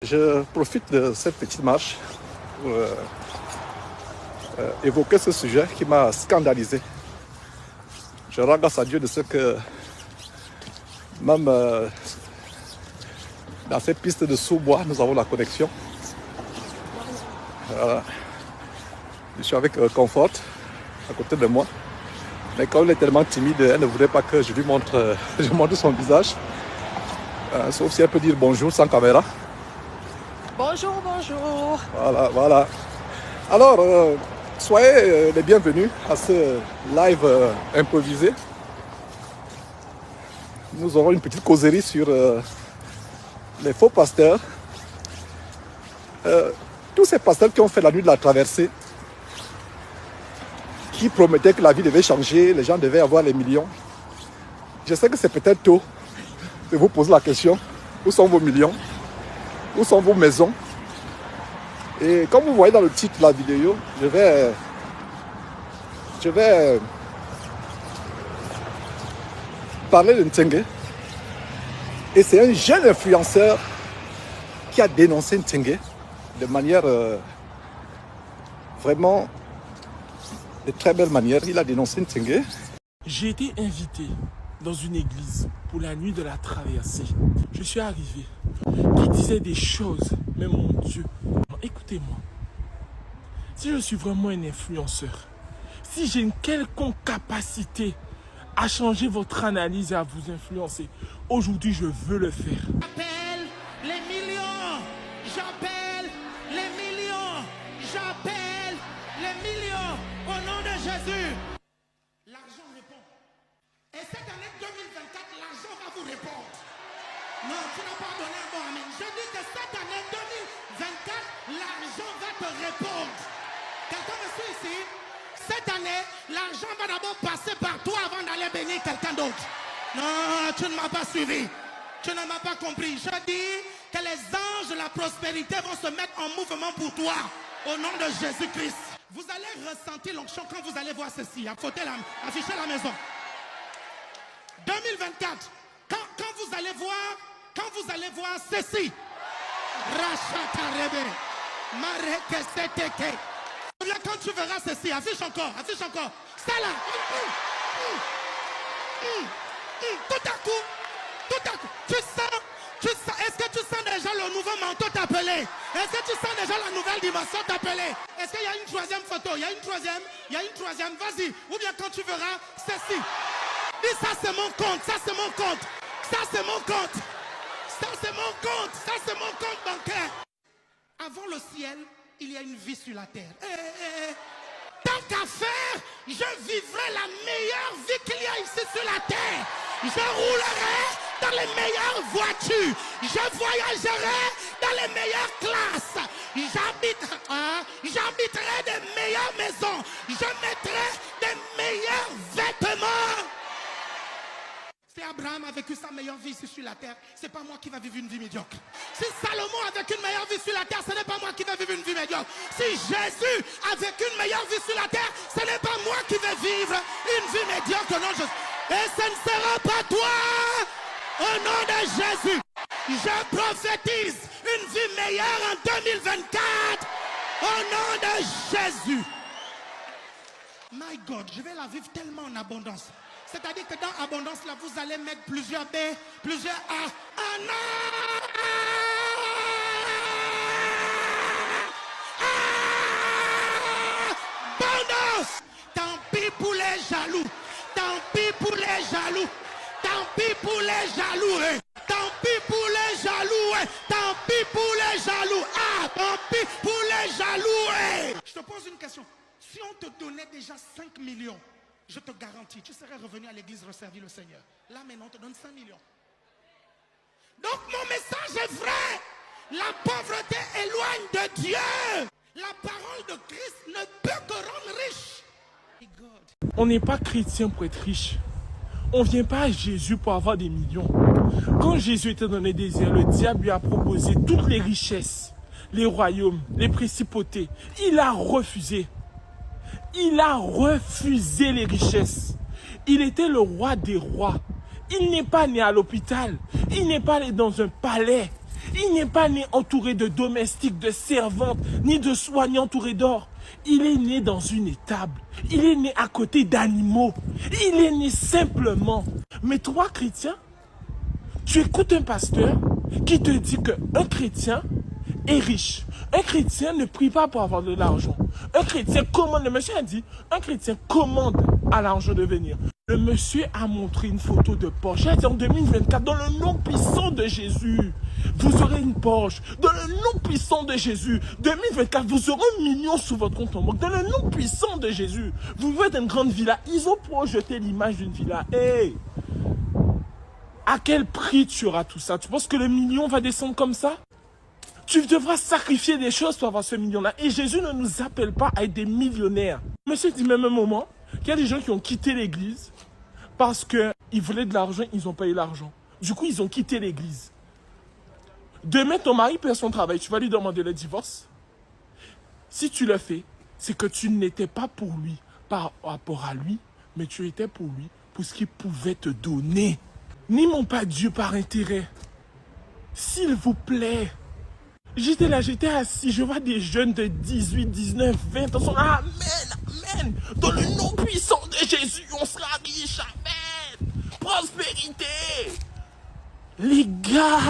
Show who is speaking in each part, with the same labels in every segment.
Speaker 1: Je profite de cette petite marche pour évoquer ce sujet qui m'a scandalisé. Je rends grâce à Dieu de ce que même dans ces pistes de sous-bois, nous avons la connexion. Je suis avec Comfort à côté de moi. Mais quand elle est tellement timide, elle ne voudrait pas que je lui montre, je montre son visage. Sauf si elle peut dire bonjour sans caméra.
Speaker 2: Bonjour, bonjour.
Speaker 1: Voilà. Alors, soyez les bienvenus à ce live improvisé. Nous aurons une petite causerie sur les faux pasteurs. Tous ces pasteurs qui ont fait la nuit de la traversée, qui promettaient que la vie devait changer, les gens devaient avoir les millions. Je sais que c'est peut-être tôt de vous poser la question, où sont vos millions? Où sont vos maisons? Et comme vous voyez dans le titre de la vidéo, je vais parler de Ntsengue. Et c'est un jeune influenceur qui a dénoncé Ntsengue de manière vraiment de très belle manière. Il a dénoncé Ntsengue.
Speaker 3: J'ai été invité dans une église pour la nuit de la traversée. Je suis arrivé, qui disait des choses, mais mon Dieu, écoutez-moi, si je suis vraiment un influenceur, si j'ai une quelconque capacité à changer votre analyse et à vous influencer, aujourd'hui je veux le faire.
Speaker 4: J'appelle les millions, j'appelle les millions, j'appelle les millions au nom de Jésus. L'argent répond. Et cette année 2024, l'argent va vous répondre. Non, tu n'as pas donné un bon amen. Je dis que cette année 2024, l'argent va te répondre. Quelqu'un me suit ici? Cette année, l'argent va d'abord passer par toi avant d'aller bénir quelqu'un d'autre. Non, tu ne m'as pas suivi. Tu ne m'as pas compris. Je dis que les anges de la prospérité vont se mettre en mouvement pour toi. Au nom de Jésus-Christ. Vous allez ressentir l'onction quand vous allez voir ceci. Affichez la maison. 2024. Quand vous allez voir ceci. Rachatarebe. Marekesteteke. Quand tu verras ceci, affiche encore. Ça là. Tout à coup. Tu sens, est-ce que tu sens déjà le nouveau manteau t'appeler? Est-ce que tu sens déjà la nouvelle dimension t'appeler? Est-ce qu'il y a une troisième photo? Il y a une troisième, vas-y. Ou bien quand tu verras ceci. Dis ça c'est mon compte, ça c'est mon compte. Ça c'est mon compte. Ça c'est mon compte. Ça c'est mon compte bancaire. Avant le ciel, il y a une vie sur la terre. Tant qu'à faire, je vivrai la meilleure vie qu'il y a ici sur la terre. Je roulerai dans les meilleures voitures. Je voyagerai dans les meilleures classes. J'habiterai des meilleures maisons. Je mettrai des meilleurs vêtements. Si Abraham a vécu sa meilleure vie ici sur la terre, c'est pas moi qui va vivre une vie médiocre. Si Salomon a vécu une meilleure vie sur la terre, ce n'est pas moi qui vais vivre une vie médiocre. Si Jésus a vécu une meilleure vie sur la terre, ce n'est pas moi qui vais vivre une vie médiocre. Non, et ce ne sera pas toi. Au nom de Jésus, je prophétise une vie meilleure en 2024. Au nom de Jésus. My God, je vais la vivre tellement en abondance. C'est-à-dire que dans abondance, là, vous allez mettre plusieurs B, plusieurs A. Abondance! Tant pis pour les jaloux. Tant pis pour les jaloux. Tant pis pour les jaloux. Tant pis pour les jaloux. Tant pis pour les jaloux. Tant pis pour les jaloux. Je te pose une question. Si on te donnait déjà 5 millions, je te garantis, tu serais revenu à l'église resservir le Seigneur. Là maintenant, on te donne 5 millions. Donc mon message est vrai. La pauvreté éloigne de Dieu. La parole de Christ ne peut que rendre riche.
Speaker 3: On n'est pas chrétien pour être riche. On ne vient pas à Jésus pour avoir des millions. Quand Jésus était dans les déserts, le diable lui a proposé toutes les richesses, les royaumes, les principautés. Il a refusé. Il a refusé les richesses. Il était le roi des rois. Il n'est pas né à l'hôpital. Il n'est pas allé dans un palais. Il n'est pas né entouré de domestiques, de servantes, ni de soignants entourés d'or. Il est né dans une étable. Il est né à côté d'animaux. Il est né simplement. Mais toi, chrétien, tu écoutes un pasteur qui te dit qu'un chrétien est riche. Un chrétien ne prie pas pour avoir de l'argent. Un chrétien commande, le monsieur a dit, un chrétien commande à l'argent de venir. Le monsieur a montré une photo de Porsche. Il a dit en 2024, dans le nom puissant de Jésus, vous aurez une Porsche. Dans le nom puissant de Jésus, 2024, vous aurez 1 million sous votre compte en banque. Dans le nom puissant de Jésus, vous faites une grande villa. Ils ont projeté l'image d'une villa. Hey! À quel prix tu auras tout ça? Tu penses que le million va descendre comme ça? Tu devras sacrifier des choses pour avoir ce million-là. Et Jésus ne nous appelle pas à être des millionnaires. Monsieur dit même un moment qu'il y a des gens qui ont quitté l'église parce qu'ils voulaient de l'argent, ils n'ont pas eu l'argent. Du coup, ils ont quitté l'église. Demain, ton mari perd son travail, tu vas lui demander le divorce. Si tu le fais, c'est que tu n'étais pas pour lui par rapport à lui, mais tu étais pour lui, pour ce qu'il pouvait te donner. N'aimons pas Dieu par intérêt. S'il vous plaît. J'étais là, j'étais assis, je vois des jeunes de 18, 19, 20 ans, sont là, amen, amen. Dans le nom puissant de Jésus, on sera riche, amen. Prospérité. Les gars,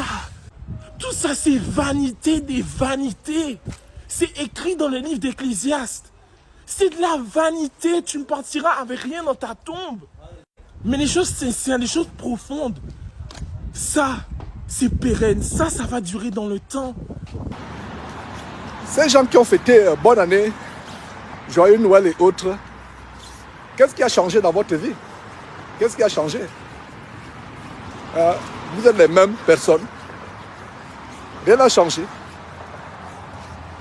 Speaker 3: tout ça c'est vanité des vanités. C'est écrit dans le livre d'Ecclésiaste. C'est de la vanité, tu ne partiras avec rien dans ta tombe. Mais les choses sincères, les choses profondes, ça, c'est pérenne. Ça va durer dans le temps.
Speaker 1: Ces gens qui ont fêté bonne année, joyeux Noël et autres, qu'est-ce qui a changé dans votre vie? Qu'est-ce qui a changé? Vous êtes les mêmes personnes. Rien n'a changé.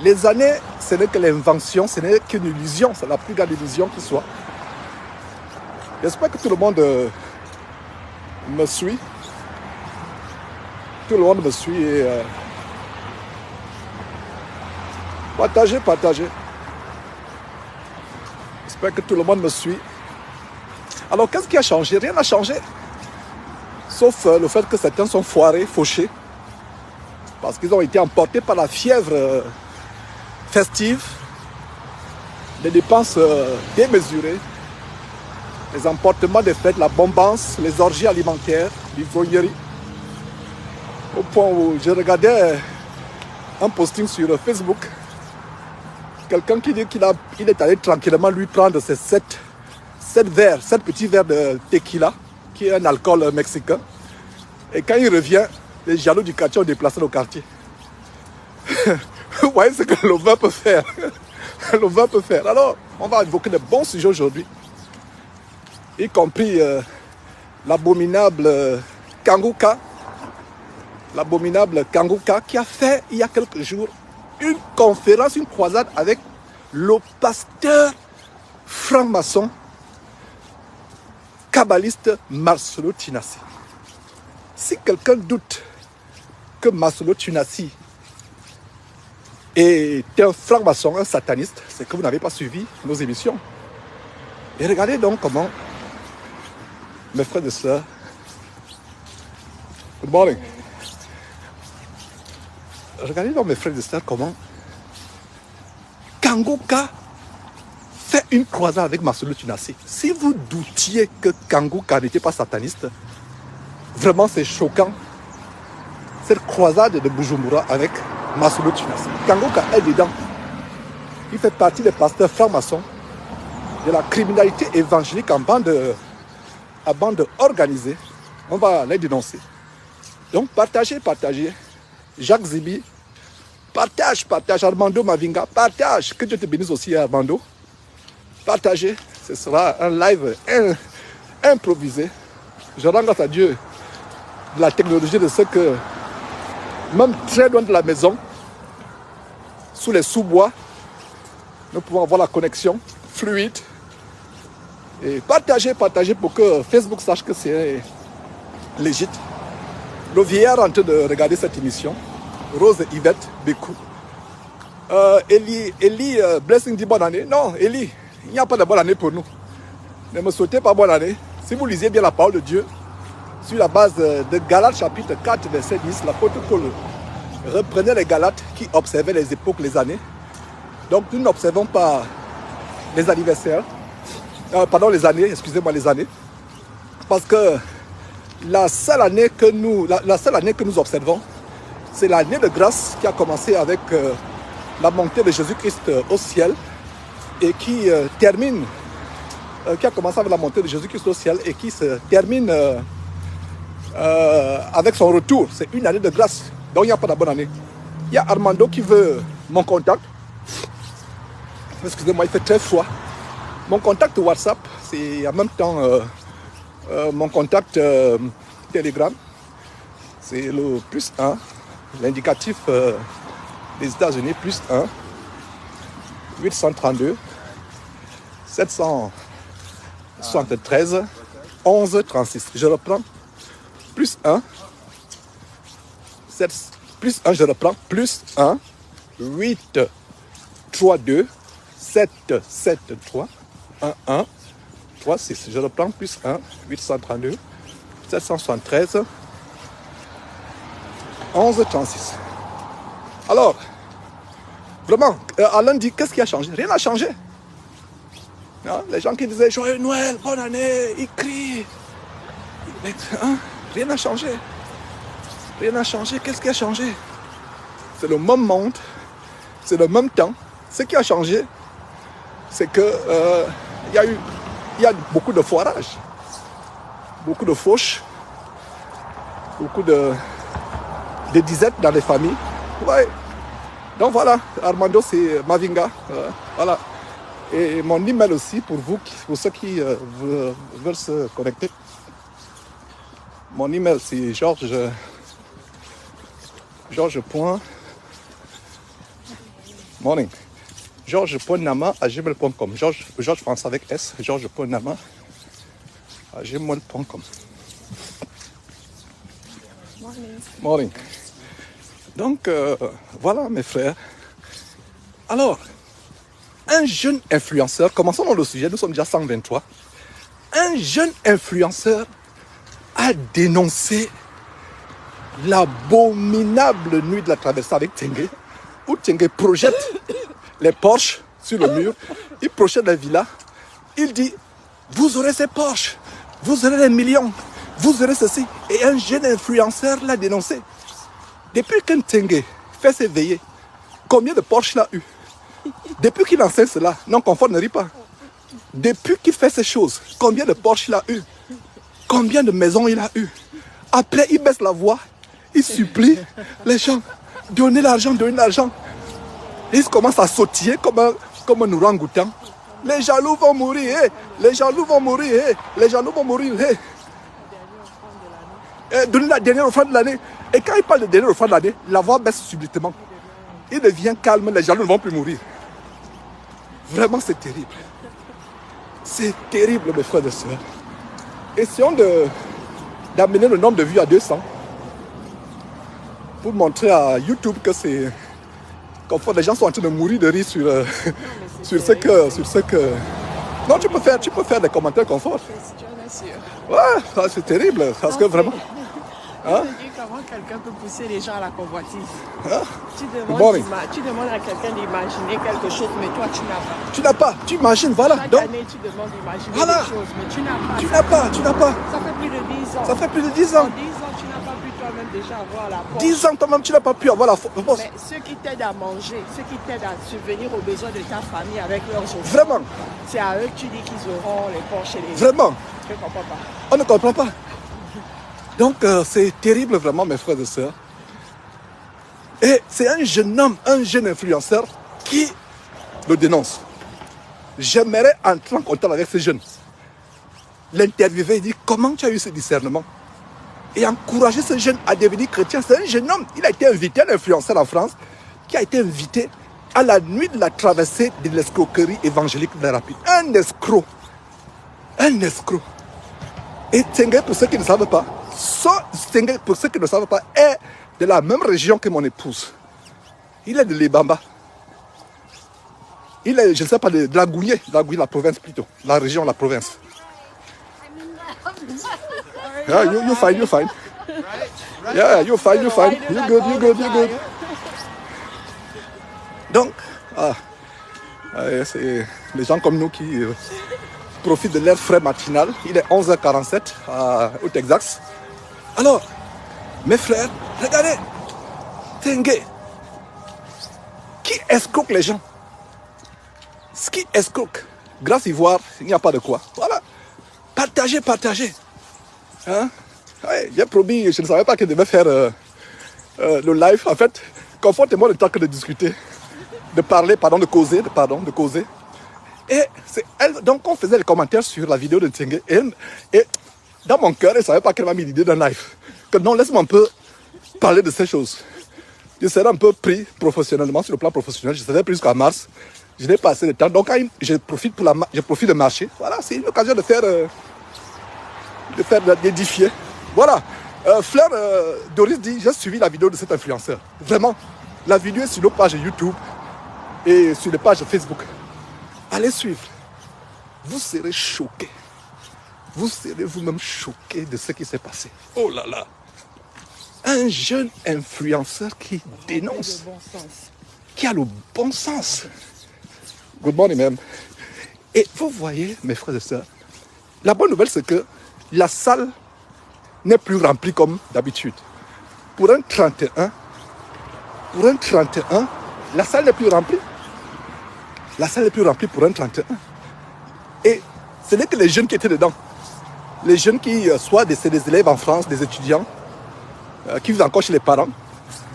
Speaker 1: Les années, ce n'est que l'invention, ce n'est qu'une illusion. C'est la plus grande illusion qui soit. J'espère que tout le monde me suit. Tout le monde me suit et partagez. J'espère que tout le monde me suit. Alors, qu'est-ce qui a changé? Rien n'a changé. Sauf le fait que certains sont foirés, fauchés. Parce qu'ils ont été emportés par la fièvre festive. Les dépenses démesurées. Les emportements des fêtes, la bombance, les orgies alimentaires, l'ivrognerie. Au point où je regardais un posting sur Facebook, quelqu'un qui dit qu'il est allé tranquillement lui prendre ses 7 petits verres de tequila, qui est un alcool mexicain. Et quand il revient, les jaloux du quartier ont déplacé le quartier. Vous voyez ce que le vin peut faire. Le vin peut faire. Alors, on va évoquer de bons sujets aujourd'hui, y compris l'abominable Kanguka. L'abominable Kanguka qui a fait il y a quelques jours une conférence, une croisade avec le pasteur franc-maçon kabbaliste Marcelo Tinassi. Si quelqu'un doute que Marcelo Tinassi est un franc-maçon, un sataniste, c'est que vous n'avez pas suivi nos émissions. Et regardez donc comment mes frères et sœurs, good morning. Regardez donc mes frères et sœurs comment Kanguka fait une croisade avec Marcelo Tinassi. Si vous doutiez que Kanguka n'était pas sataniste, vraiment c'est choquant. Cette croisade de Bujumbura avec Marcelo Tinassi. Kanguka est dedans. Il fait partie des pasteurs francs-maçons de la criminalité évangélique en bande organisée. On va les dénoncer. Donc partagez. Jacques Zibi, partage, Armando Mavinga, partage, que Dieu te bénisse aussi Armando, partagez, ce sera un live improvisé. Je rends grâce à Dieu de la technologie de ce que, même très loin de la maison, sous les sous-bois, nous pouvons avoir la connexion fluide. Et partagez pour que Facebook sache que c'est légitime. Le vieillard en train de regarder cette émission, Rose Yvette Bekou. Eli Blessing dit bonne année. Non, Eli, il n'y a pas de bonne année pour nous. Ne me souhaitez pas bonne année. Si vous lisez bien la parole de Dieu, sur la base de Galates chapitre 4, verset 10, l'apôtre Paul reprenait les Galates qui observaient les époques, les années. Donc nous n'observons pas les anniversaires, pardon les années, excusez-moi les années, parce que la seule année que nous observons, c'est l'année de grâce qui a commencé avec la montée de Jésus-Christ au ciel et qui termine, qui a commencé avec la montée de Jésus-Christ au ciel et qui se termine avec son retour. C'est une année de grâce, donc il n'y a pas de bonne année. Il y a Armando qui veut mon contact. Excusez-moi, il fait très froid. Mon contact WhatsApp, c'est en même temps mon contact Telegram. C'est le +1, l'indicatif des États-Unis, +1, 832, 773, 11, 36. Je reprends, +1, je reprends, +1, 8, 3, 2, 7, 7, 3, 1, 1, 3, 6. Je reprends, +1, 832, 773, 11, 36. Alors, vraiment, Alain dit, qu'est-ce qui a changé? Rien n'a changé. Hein? Les gens qui disaient, joyeux Noël, bonne année, ils crient. Hein? Rien n'a changé. Rien n'a changé. Qu'est-ce qui a changé? C'est le même monde, c'est le même temps. Ce qui a changé, c'est que il y a beaucoup de foirage, beaucoup de fauches, beaucoup de disettes dans les familles. Ouais. Donc voilà, Armando c'est Mavinga. Voilà. Et mon email aussi pour vous, pour ceux qui veulent se connecter. Mon email c'est Georges. Morning. Georges.nama@gmail.com. Georges France avec S. Georges.nama@gmail.com. Morning. Donc, voilà mes frères. Alors, un jeune influenceur, commençons dans le sujet, nous sommes déjà 123. Un jeune influenceur a dénoncé l'abominable nuit de la traversée avec Tengue, où Tengue projette les Porsche sur le mur, il projette la villa, il dit, vous aurez ces Porsche, vous aurez les millions, vous aurez ceci. Et un jeune influenceur l'a dénoncé. Depuis qu'un Tengue fait ses veillées, combien de Porsche il a eu? Depuis qu'il enseigne cela, non, confort ne rit pas. Depuis qu'il fait ces choses, combien de Porsche il a eu? Combien de maisons il a eu? Après, il baisse la voix, il supplie les gens, donnez l'argent, donnez l'argent. Et il commence à sautiller comme un orang-outan. Les jaloux vont mourir, hey. Les jaloux vont mourir, hey. Les jaloux vont mourir. Hey. Donner la dernière offrande de l'année. Et quand il parle de dernière offrande de l'année, la voix baisse subitement. Il devient calme, les jaloux ne vont plus mourir. Vraiment, c'est terrible. C'est terrible, mes frères et sœurs. Essayons d'amener le nombre de vues à 200 pour montrer à YouTube que c'est... Les gens sont en train de mourir de rire sur ce que... Non, tu peux faire des commentaires confort. Ouais, c'est terrible, parce que vraiment...
Speaker 2: Hein? Comment quelqu'un peut pousser les gens à la convoitise? Hein? Tu demandes à quelqu'un d'imaginer quelque chose, mais toi tu n'as pas.
Speaker 1: Tu n'as pas, tu imagines, voilà.
Speaker 2: Chaque année tu demandes d'imaginer des choses, mais tu n'as pas.
Speaker 1: Tu n'as pas.
Speaker 2: Ça fait plus de 10 ans.
Speaker 1: Ça fait plus de 10 ans.
Speaker 2: En 10 ans, tu n'as pas pu toi-même déjà avoir la force.
Speaker 1: 10 ans toi-même, tu n'as pas pu avoir la force.
Speaker 2: Mais ceux qui t'aident à manger, ceux qui t'aident à subvenir aux besoins de ta famille avec leurs enfants.
Speaker 1: Vraiment.
Speaker 2: C'est à eux que tu dis qu'ils auront les Porsche et les...
Speaker 1: Vraiment.
Speaker 2: Je ne comprends pas.
Speaker 1: On ne comprend pas. Donc, c'est terrible vraiment, mes frères et sœurs. Et c'est un jeune homme, un jeune influenceur qui le dénonce. J'aimerais entrer en contact avec ce jeune. L'interviewer et dire, comment tu as eu ce discernement? Et encourager ce jeune à devenir chrétien. C'est un jeune homme. Il a été invité, un influenceur en France, qui a été invité à la nuit de la traversée de l'escroquerie évangélique de la Rapide. Un escroc. Un escroc. Et Tengue, pour ceux qui ne savent pas, pour ceux qui ne savent pas, est de la même région que mon épouse. Il est de l'Ebamba. Il est, je ne sais pas, de la Gougnée, la province plutôt. La région, la province. Yeah, you fine. Yeah, you fine. You good. Donc, c'est les gens comme nous qui profitent de l'air frais matinal. Il est 11h47 au Texas. Alors, mes frères, regardez, Tengue, qui escroque les gens? Ce qui escroque, grâce Ivoire, il n'y a pas de quoi. Voilà, partagez, partagez. Hein? Ouais, j'ai promis, je ne savais pas que je devais faire le live. En fait, confortez-moi le temps que de discuter, de parler, de causer. Et c'est elle, donc on faisait les commentaires sur la vidéo de Tengue. Et dans mon cœur, elle ne savait pas qu'elle m'a mis l'idée d'un live. Que non, laisse-moi un peu parler de ces choses. Je serai un peu pris professionnellement, sur le plan professionnel. Je serai pris jusqu'à mars. Je n'ai pas assez de temps. Donc, je profite de marcher. Voilà, c'est une occasion d'édifier. Voilà. Fleur Doris dit, j'ai suivi la vidéo de cet influenceur. Vraiment, la vidéo est sur nos pages YouTube et sur les pages Facebook. Allez suivre. Vous serez choqués. Vous serez vous-même choqués de ce qui s'est passé. Oh là là. Un jeune influenceur qui dénonce, qui a le bon sens. Good morning, même. Et vous voyez, mes frères et sœurs, la bonne nouvelle, c'est que la salle n'est plus remplie comme d'habitude. Pour un 31, la salle n'est plus remplie. La salle n'est plus remplie pour un 31. Et ce n'est que les jeunes qui étaient dedans. Les jeunes qui, soit c'est des élèves en France, des étudiants, qui vivent encore chez les parents.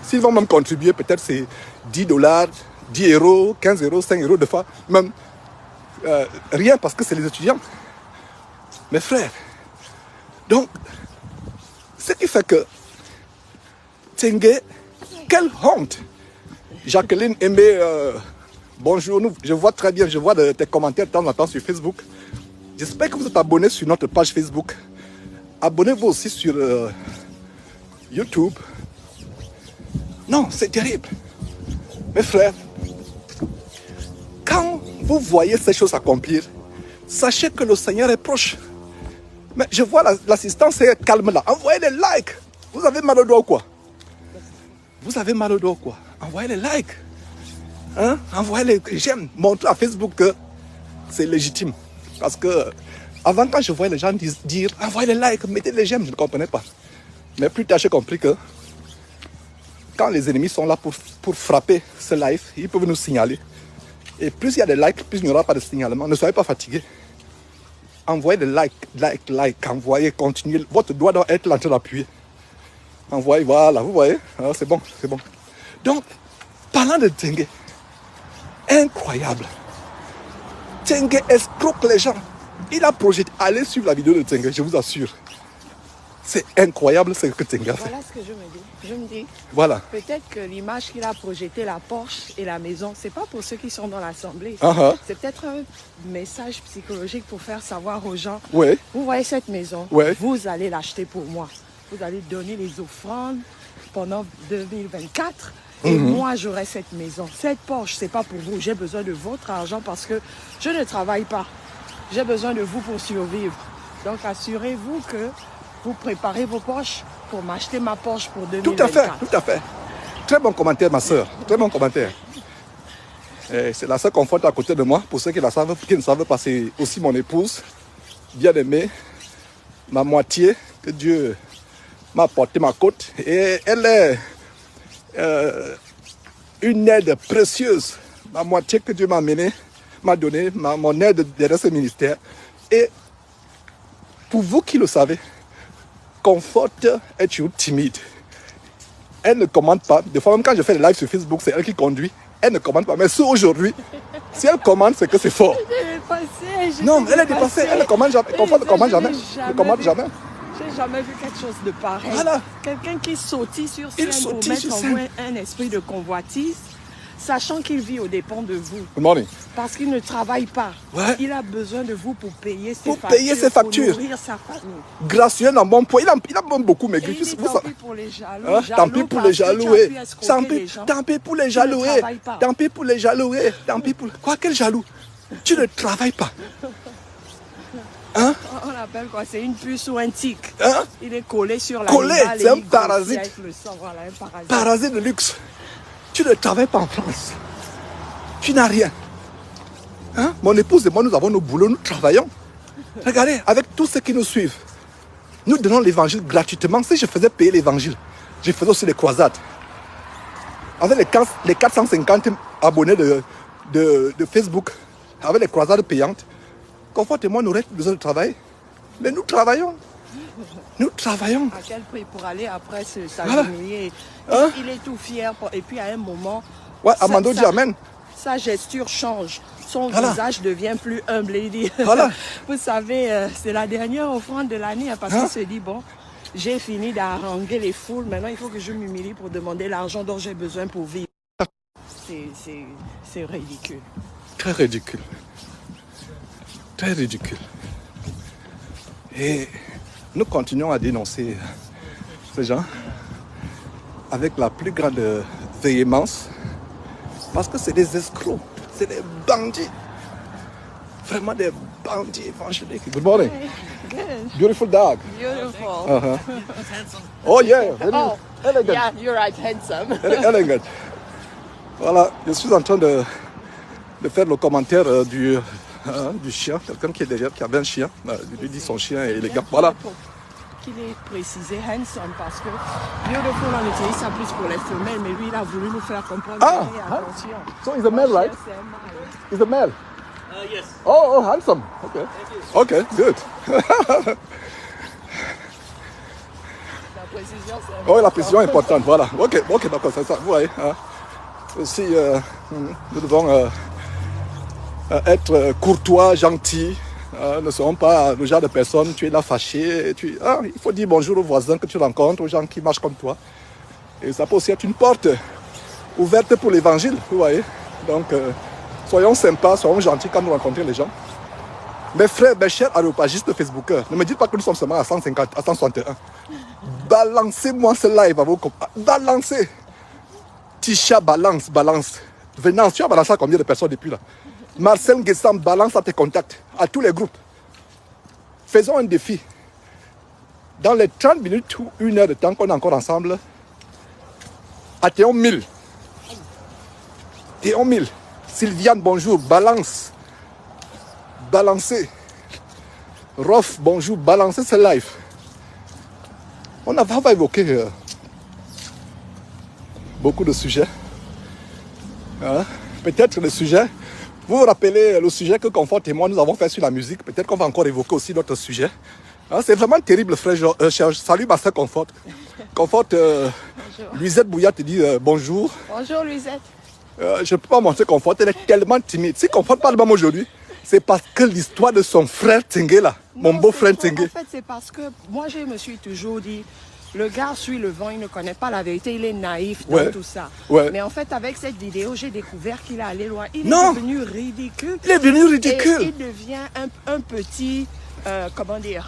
Speaker 1: S'ils vont même contribuer, peut-être c'est $10, 10 euros, 15 euros, 5 euros de fois. Même rien parce que c'est les étudiants. Mes frères. Donc, ce qui fait que Tengue, quelle honte. Jacqueline Aimé, bonjour, je vois très bien, je vois tes commentaires de temps en temps sur Facebook. J'espère que vous êtes abonnés sur notre page Facebook. Abonnez-vous aussi sur YouTube. Non, c'est terrible. Mes frères, quand vous voyez ces choses accomplir, sachez que le Seigneur est proche. Mais je vois l'assistance est calme là. Envoyez les likes. Vous avez mal au doigt ou quoi? Vous avez mal au doigt ou quoi? Envoyez les likes. Hein? Envoyez les j'aime. Montrez à Facebook que c'est légitime. Parce que avant, quand je voyais les gens dire envoyez les likes, mettez les j'aime, je ne comprenais pas. Mais plus tard, j'ai compris que quand les ennemis sont là pour frapper ce live, ils peuvent nous signaler. Et plus il y a des likes, plus il n'y aura pas de signalement. Ne soyez pas fatigués. Envoyez des likes, envoyez, continuez. Votre doigt doit être en train d'appuyer. Envoyez, voilà, vous voyez. Alors, c'est bon, c'est bon. Donc, parlant de Tengue, incroyable. Tengue escroque les gens. Il a projeté. Allez suivre la vidéo de Tengue, je vous assure. C'est incroyable ce que Tengue a fait.
Speaker 2: Voilà ce que je me dis. Je me dis,
Speaker 1: voilà.
Speaker 2: Peut-être que l'image qu'il a projetée, la Porsche et la maison, c'est pas pour ceux qui sont dans l'assemblée. C'est peut-être un message psychologique pour faire savoir aux gens.
Speaker 1: Ouais.
Speaker 2: Vous voyez cette maison,
Speaker 1: ouais.
Speaker 2: Vous allez l'acheter pour moi. Vous allez donner les offrandes pendant 2024. Et moi, j'aurai cette maison. Cette Porsche, c'est pas pour vous. J'ai besoin de votre argent parce que je ne travaille pas. J'ai besoin de vous pour survivre. Donc, assurez-vous que vous préparez vos poches pour m'acheter ma Porsche pour 2024.
Speaker 1: Tout à fait. Très bon commentaire, ma soeur. Très bon commentaire. C'est la seule confort à côté de moi. Pour ceux qui ne savent pas, c'est aussi mon épouse, bien aimée, ma moitié, que Dieu m'a porté ma côte. Et elle est une aide précieuse. Ma moitié que Dieu m'a amené, m'a donné, mon aide derrière ce ministère. Et pour vous qui le savez, Comfort est toujours timide. Elle ne commande pas. Des fois, même quand je fais des lives sur Facebook, c'est elle qui conduit. Elle ne commande pas. Mais aujourd'hui, si elle commande, c'est que c'est fort. Non, elle est dépassée. Elle ne commande jamais. Comfort ne commande jamais. Ne commande jamais.
Speaker 2: J'ai jamais vu quelque chose de pareil.
Speaker 1: Voilà.
Speaker 2: Quelqu'un qui sautille sur scène pour mettre en vous un esprit de convoitise, sachant qu'il vit aux dépens de vous.
Speaker 1: Good morning.
Speaker 2: Parce qu'il ne travaille pas.
Speaker 1: Ouais.
Speaker 2: Il a besoin de vous pour payer ses factures.
Speaker 1: Pour payer ses factures.
Speaker 2: Pour nourrir sa famille.
Speaker 1: Gracieux dans bon point. Il a même beaucoup maigri.
Speaker 2: Tant pis pour les jaloux.
Speaker 1: Tant pis pour les jaloux. Tant pis pour les jaloux. Tant pis pour les jaloux. Tant pis pour... Quoi, quel jaloux? Tu ne travailles pas. Hein?
Speaker 2: On l'appelle quoi? C'est une puce ou un tic.
Speaker 1: Hein?
Speaker 2: Il est collé sur la
Speaker 1: collé, c'est un parasite.
Speaker 2: avec le sang, voilà, un parasite.
Speaker 1: Parasite de luxe. Tu ne travailles pas en France. Tu n'as rien. Hein? Mon épouse et moi, nous avons nos boulots, nous travaillons. Regardez, avec tous ceux qui nous suivent, nous donnons l'évangile gratuitement. Si je faisais payer l'évangile, je faisais aussi les croisades. Avec les 450 abonnés de Facebook, avec les croisades payantes, Comfort et moi, nous n'aurions besoin de travailler. Mais nous travaillons. Nous travaillons.
Speaker 2: À quel prix pour aller après
Speaker 1: Voilà.
Speaker 2: s'agenouiller?
Speaker 1: Hein?
Speaker 2: Il est tout fier. Et puis à un moment,
Speaker 1: Ouais, Amando dit Amen.
Speaker 2: sa gesture change. Son
Speaker 1: Voilà.
Speaker 2: visage devient plus humble. Il dit,
Speaker 1: Voilà.
Speaker 2: vous savez, c'est la dernière offrande de l'année, parce qu'il se dit, bon, j'ai fini d'haranguer les foules. Maintenant, il faut que je m'humilie pour demander l'argent dont j'ai besoin pour vivre. C'est ridicule.
Speaker 1: Très ridicule. Très ridicule. Et nous continuons à dénoncer ces gens avec la plus grande véhémence parce que c'est des escrocs, c'est des bandits. Vraiment des bandits évangéliques. Good morning.
Speaker 2: Good.
Speaker 1: Beautiful dog.
Speaker 2: Beautiful.
Speaker 1: Uh-huh. Oh yeah, very
Speaker 2: Oh,
Speaker 1: elegant.
Speaker 2: yeah, you're right, handsome.
Speaker 1: Very elegant. Voilà, je suis en train de faire le commentaire du chien. Quelqu'un qui est derrière, qui avait un chien. Il lui dit son chien est élégant. Voilà.
Speaker 2: Qu'il est précisé handsome parce que beautiful, on utilise ça plus pour les femelles, mais lui, il a voulu nous faire comprendre.
Speaker 1: Ah,
Speaker 2: que, attention.
Speaker 1: So he's a male, right?
Speaker 2: C'est un mâle.
Speaker 1: He's a male.
Speaker 5: Yes.
Speaker 1: Oh, handsome. Okay. Okay, good.
Speaker 2: La précision, c'est
Speaker 1: Oh, la précision est importante. Voilà. Ok, d'accord, c'est ça. Vous voyez. Hein. Aussi, nous devons être courtois, gentils. Ne serons pas le genre de personnes, tu es là fâché. Il faut dire bonjour aux voisins que tu rencontres, aux gens qui marchent comme toi. Et ça peut aussi être une porte ouverte pour l'évangile, vous voyez. Donc, soyons sympas, soyons gentils quand nous rencontrons les gens. Mes frères, mes chers aréopagistes Facebookers, ne me dites pas que nous sommes seulement à 150, à 161. Balancez-moi ce live à vos copains. Balancez. Tisha, balance. Venance, tu as balancé à combien de personnes depuis là? Marcel Guessam, balance à tes contacts, à tous les groupes. Faisons un défi. Dans les 30 minutes ou 1 heure de temps qu'on est encore ensemble, atteignons 1000. Atteignons 1000. Sylviane, bonjour, balance. Balancez. Rof, bonjour, balancez ce live. On va évoquer beaucoup de sujets. Hein? Peut-être le sujet. Vous vous rappelez le sujet que Comfort et moi nous avons fait sur la musique. Peut-être qu'on va encore évoquer aussi d'autres sujets. Hein? C'est vraiment terrible, frère. Salut ma soeur Comfort. Comfort, Luisette Bouillat te dit bonjour.
Speaker 2: Bonjour, Luisette.
Speaker 1: Je ne peux pas montrer Comfort, elle est tellement timide. Si Comfort parle même aujourd'hui, c'est parce que l'histoire de son frère Tengue là, mon beau-frère Tengue.
Speaker 2: En fait, c'est parce que moi, je me suis toujours dit, le gars suit le vent, il ne connaît pas la vérité, il est naïf dans tout ça.
Speaker 1: Ouais.
Speaker 2: Mais en fait, avec cette vidéo, j'ai découvert qu'il est allé loin. Il
Speaker 1: Non.
Speaker 2: est devenu ridicule.
Speaker 1: Il est devenu ridicule.
Speaker 2: Et il devient un petit, comment dire,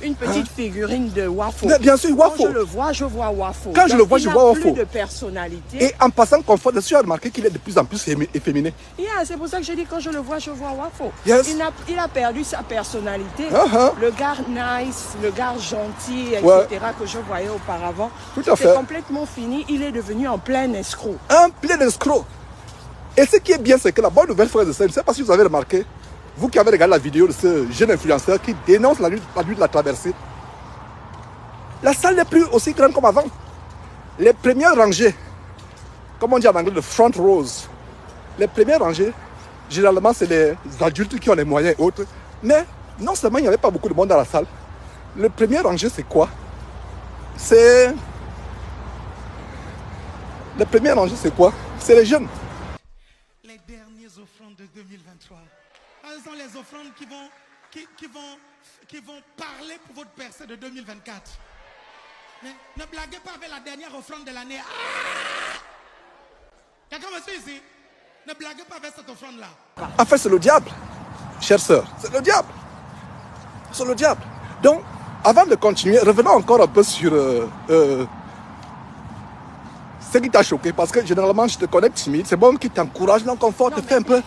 Speaker 2: une petite figurine de Wafo.
Speaker 1: Mais bien sûr, Wafo.
Speaker 2: Quand je le vois, je vois Wafo.
Speaker 1: Quand je le vois, je vois Wafo.
Speaker 2: Il n'a plus de personnalité.
Speaker 1: Et en passant Comfort, tu as remarqué qu'il est de plus en plus efféminé.
Speaker 2: Yeah, c'est pour ça que je dis quand je le vois, je vois Wafo.
Speaker 1: Yes.
Speaker 2: Il a perdu sa personnalité.
Speaker 1: Uh-huh.
Speaker 2: Le gars nice, le gars gentil, etc.
Speaker 1: Ouais.
Speaker 2: que je voyais auparavant.
Speaker 1: Tout à fait.
Speaker 2: C'est complètement fini. Il est devenu en plein escroc.
Speaker 1: Un plein d'escrocs. Et ce qui est bien, c'est que la bonne nouvelle, frère de ça, je ne sais pas si vous avez remarqué, vous qui avez regardé la vidéo de ce jeune influenceur qui dénonce la nuit de la traversée, la salle n'est plus aussi grande comme avant. Les premières rangées, comme on dit en anglais, le front rows, les premières rangées, généralement, c'est les adultes qui ont les moyens et autres. Mais non seulement il n'y avait pas beaucoup de monde dans la salle, le premier rangée, c'est quoi? C'est... Le premier rangée, c'est quoi? C'est les jeunes.
Speaker 4: Les dernières offrandes de 2023. Elles sont les offrandes qui vont parler pour votre percée de 2024. Mais ne blaguez pas avec la dernière offrande de l'année. Ah! Quelqu'un me suit ici? Ne blaguez pas avec cette offrande-là.
Speaker 1: En fait, c'est le diable, chère sœur. C'est le diable. C'est le diable. Donc, avant de continuer, revenons encore un peu sur ce qui t'a choqué. Parce que généralement, je te connais timide. C'est bon qui t'encourage, non, conforte, fais un peu,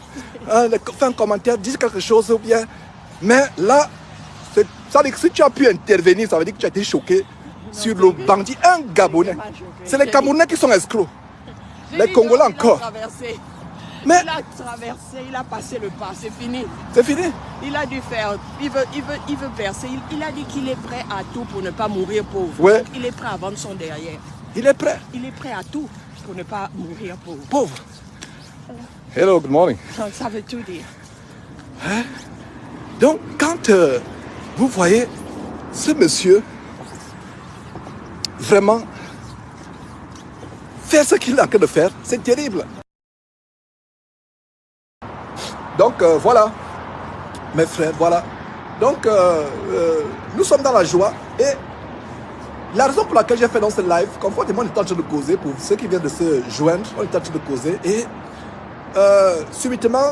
Speaker 1: fais un commentaire, dis quelque chose ou bien. Mais là, ça veut dire que si tu as pu intervenir, ça veut dire que tu as été choqué sur le bandit, un Gabonais. C'est les Camerounais qui sont escrocs. Les Congolais encore. Mais
Speaker 2: Il a traversé, il a passé le pas, c'est fini.
Speaker 1: c'est fini.
Speaker 2: Il a dû faire, il veut percer. Il a dit qu'il est prêt à tout pour ne pas mourir pauvre.
Speaker 1: Ouais.
Speaker 2: Donc, il est prêt à vendre son derrière.
Speaker 1: Il est prêt.
Speaker 2: Il est prêt à tout pour ne pas mourir pauvre.
Speaker 1: Pauvre. Hello, good morning.
Speaker 2: Donc, ça veut tout dire.
Speaker 1: Donc, quand vous voyez ce monsieur vraiment faire ce qu'il est en train de faire, c'est terrible. Donc, voilà, mes frères, voilà. Donc, nous sommes dans la joie et la raison pour laquelle j'ai fait dans ce live, conformément, on est en train de causer, pour ceux qui viennent de se joindre, on est en train de causer et subitement,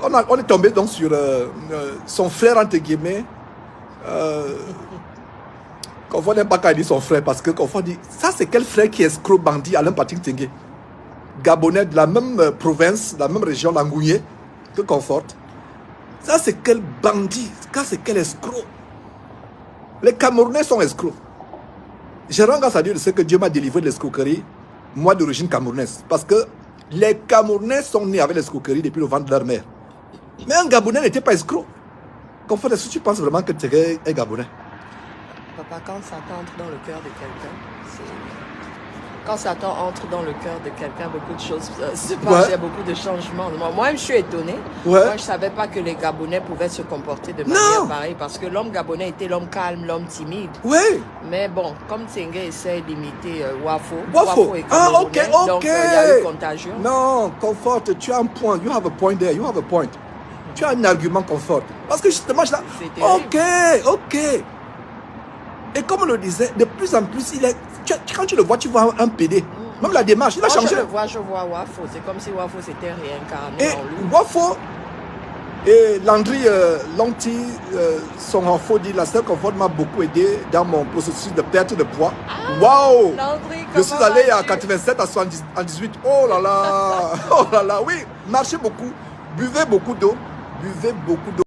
Speaker 1: on est tombé donc sur son frère, entre guillemets. Confort n'aime pas quand il dit son frère, parce que Confort dit, ça c'est quel frère qui est escroc bandit Alain Patrick Tengue, Gabonais de la même province, de la même région, l'Angouillé, que Confort. Ça c'est quel bandit, ça c'est quel escroc. Les Camerounais sont escrocs. Je rends grâce à Dieu de ce que Dieu m'a délivré de l'escroquerie, moi d'origine camerounaise, parce que les Camerounais sont nés avec l'escroquerie depuis le ventre de leur mère. Mais un Gabonais n'était pas escroc. Confort, est-ce que tu penses vraiment que tu es un Gabonais?
Speaker 2: Papa, quand Satan entre dans le cœur de quelqu'un, quand Satan entre dans le cœur de quelqu'un, beaucoup de choses se passent, il y a beaucoup de changements. Moi, je suis étonné.
Speaker 1: Ouais.
Speaker 2: Moi, je ne savais pas que les Gabonais pouvaient se comporter de manière pareille, parce que l'homme gabonais était l'homme calme, l'homme timide.
Speaker 1: Oui.
Speaker 2: Mais bon, comme Tengue essaie d'imiter Wafo,
Speaker 1: Wafo.
Speaker 2: est
Speaker 1: Ah,
Speaker 2: camerounais,
Speaker 1: ok.
Speaker 2: donc il y a eu contagion.
Speaker 1: Non, Confort, tu as un point. You have a point there. You have a point. Tu as un argument, Confort. Parce que justement, je ok. Et comme on le disait, de plus en plus, quand tu le vois, tu vois un PD. Même la démarche, il a changé.
Speaker 2: Je vois Wafo. C'est comme si Wafo s'était réincarné
Speaker 1: Et
Speaker 2: en lui.
Speaker 1: Wafo et Landry Lanty, son enfant dit, la seule Confort m'a beaucoup aidé dans mon processus de perte de poids. Waouh!
Speaker 2: Landry,
Speaker 1: Je suis allé à 87 à 78. Oh là là! Oh là là, oui! Marchez beaucoup, buvez beaucoup d'eau. Buvez beaucoup d'eau.